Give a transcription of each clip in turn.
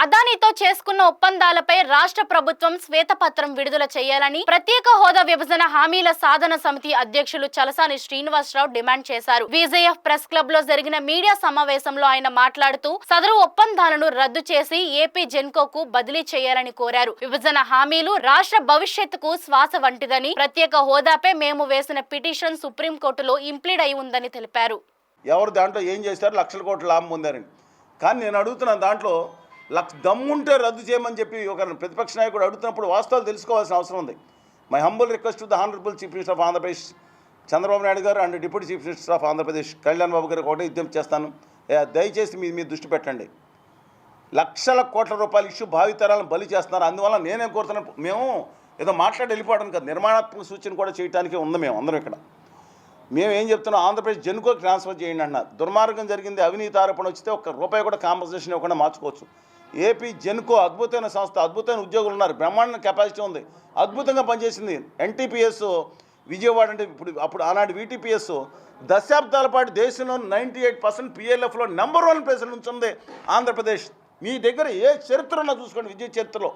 అదానితో చేసుకున్న ఒప్పందాలపై రాష్ట్ర ప్రభుత్వం శ్వేతపత్రం విడుదల చేయాలని ప్రత్యేక హోదా విభజన హామీల సాధన సమితి అధ్యక్షులు చలసాని శ్రీనివాసరావు డిమాండ్ చేశారు. విజేఎఫ్ ప్రెస్ క్లబ్ లో జరిగిన మీడియా సమావేశంలో ఆయన మాట్లాడుతూ సదరు ఒప్పందాలను రద్దు చేసి ఏపీ జెన్కోకు బదిలీ చేయాలని కోరారు. విభజన హామీలు రాష్ట్ర భవిష్యత్తుకు శ్వాస వంటిదని, ప్రత్యేక హోదాపై మేము వేసిన పిటిషన్ సుప్రీంకోర్టులో ఇంప్లీడ్ అయి ఉందని తెలిపారు. ఎవరు దాంట్లో ఏం చేశారు? లక్షల కోట్ల లాభం పొందారని. కానీ నేను అడుగుతున్నాను, దాంట్లో దమ్ముంటే రద్దు చేయమని చెప్పి ఒక ప్రతిపక్ష నాయకుడు అడుగుతున్నప్పుడు వాస్తవాలు తెలుసుకోవాల్సిన అవసరం ఉంది. My humble request to the honourable chief minister of Andhra Pradesh Chandrababu Naidu garu and deputy chief minister of Andhra Pradesh Kalyan Babu గారికి ఒకటే విజ్ఞప్తి చేస్తాను. దయచేసి మీ దృష్టి పెట్టండి. లక్షల కోట్ల రూపాయల ఇష్యూ భావితరాలను బలి చేస్తున్నారు. అందువల్ల నేనేం కోరుతున్నాను, మేము ఏదో మాట్లాడి వెళ్ళిపోవడం కాదు, నిర్మాణాత్మక సూచన కూడా చేయడానికి ఉంది. మేము అందరం ఇక్కడ ఏం చెప్తున్నాం, ఆంధ్రప్రదేశ్ జెన్కోకి ట్రాన్స్ఫర్ చేయండి అన్నారు. దుర్మార్గం జరిగింది, అవినీతి ఆరోపణ వచ్చితే ₹1 కూడా కాంపన్సేషన్ ఇవ్వకుండా మార్చుకోవచ్చు. ఏపీ జెన్కో అద్భుతమైన సంస్థ, అద్భుతమైన ఉద్యోగులు ఉన్నారు, బ్రహ్మాండ కెపాసిటీ ఉంది, అద్భుతంగా పనిచేసింది. ఎన్టీపీఎస్ విజయవాడ అంటే అప్పుడు ఆనాటి వీటీపీఎస్ దశాబ్దాల పాటు దేశంలో 98% PLFలో నెంబర్ 1 ప్లేస్ ఉంచుంది ఆంధ్రప్రదేశ్. మీ దగ్గర ఏ చరిత్ర ఉన్నా చూసుకోండి, విద్యుత్ చరిత్రలో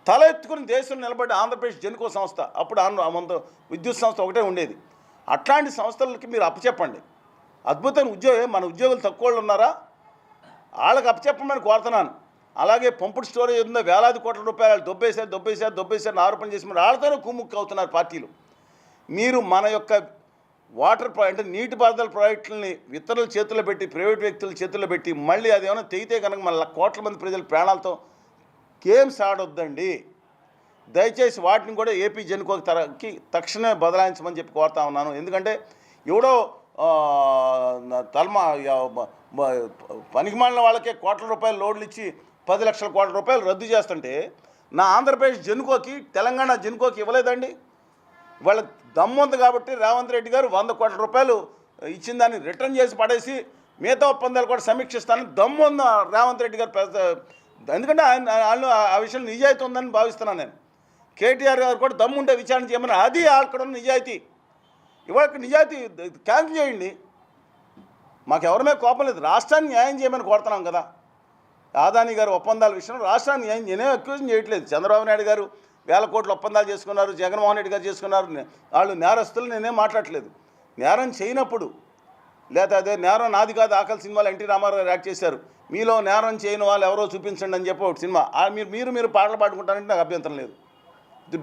తల ఎత్తుకుని దేశంలో నిలబడి ఆంధ్రప్రదేశ్ జెన్కో సంస్థ. అప్పుడు విద్యుత్ సంస్థ ఒకటే ఉండేది. అట్లాంటి సంస్థలకి మీరు అప్పచెప్పండి. అద్భుతమైన ఉద్యోగం. మన ఉద్యోగులు తక్కువ వాళ్ళు ఉన్నారా, వాళ్ళకి అప్పచెప్పమని కోరుతున్నాను. అలాగే పంపుడు స్టోరేజ్ ఉందో వేలాది కోట్ల రూపాయలు దొబ్బేశారు ఆరోపణ చేసి మరి వాళ్ళతోనే కుమ్ముక్కు అవుతున్నారు పార్టీలు. మీరు మన యొక్క వాటర్ అంటే నీటిపారుదల ప్రాజెక్టులని ఇతరుల చేతుల్లో పెట్టి, ప్రైవేట్ వ్యక్తుల చేతుల్లో పెట్టి మళ్ళీ అది ఏమైనా తెగితే కనుక మన కోట్ల మంది ప్రజల ప్రాణాలతో గేమ్స్ ఆడొద్దండి. దయచేసి వాటిని కూడా ఏపీ జెన్కోకి తక్షణమే బదలాయించమని చెప్పి కోరుతా ఉన్నాను. ఎందుకంటే ఎవడో పనికిమాలిన వాళ్ళకే కోట్ల రూపాయలు లోడ్లు ఇచ్చి 10 లక్షల కోట్ల రూపాయలు రద్దు చేస్తుంటే నా ఆంధ్రప్రదేశ్ జెన్కోకి, తెలంగాణ జెన్కోకి ఇవ్వలేదండి. వాళ్ళ దమ్ము ఉంది కాబట్టి రేవంత్ రెడ్డి గారు 100 కోట్ల రూపాయలు ఇచ్చిన దాన్ని రిటర్న్ చేసి పడేసి మిగతా ఒప్పందాలు కూడా సమీక్షిస్తానని దమ్ము ఉంది రేవంత్ రెడ్డి గారు. ఎందుకంటే వాళ్ళు ఆ విషయంలో నిజాయితీ ఉందని భావిస్తున్నాను నేను. కేటీఆర్ గారు కూడా దమ్ము ఉంటే విచారణ చేయమని, అది అక్కడ ఉన్న నిజాయితీ. ఇవాళ నిజాయితీ క్యాన్సిల్ చేయండి. మాకు ఎవరి మీద కోపం లేదు, రాష్ట్రాన్ని న్యాయం చేయమని కోరుతున్నాం కదా. అదాని గారు ఒప్పందాల విషయంలో రాష్ట్రాన్ని న్యాయం నేనే అక్యూజన్ చేయట్లేదు. చంద్రబాబు నాయుడు గారు 1000 కోట్ల ఒప్పందాలు చేసుకున్నారు, జగన్మోహన్ రెడ్డి గారు చేసుకున్నారు. వాళ్ళు నేరస్తులు, నేనేం మాట్లాడట్లేదు. నేరం చేయనప్పుడు లేదా అదే నేరం నాది కాదు, ఆకలి సినిమాలో ఎన్టీ రామారావు గారు యాక్ట్ చేశారు. మీలో నేరం చేయని వాళ్ళు ఎవరో చూపించండి అని చెప్పి ఒక సినిమా. మీరు పాటలు పాడుకుంటారంటే నాకు అభ్యంతరం లేదు.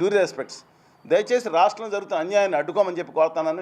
Due respects. దయచేసి రాష్ట్రంలో జరుగుతున్న అన్యాయాన్ని అడ్డుకోమని చెప్పి కోరుతానని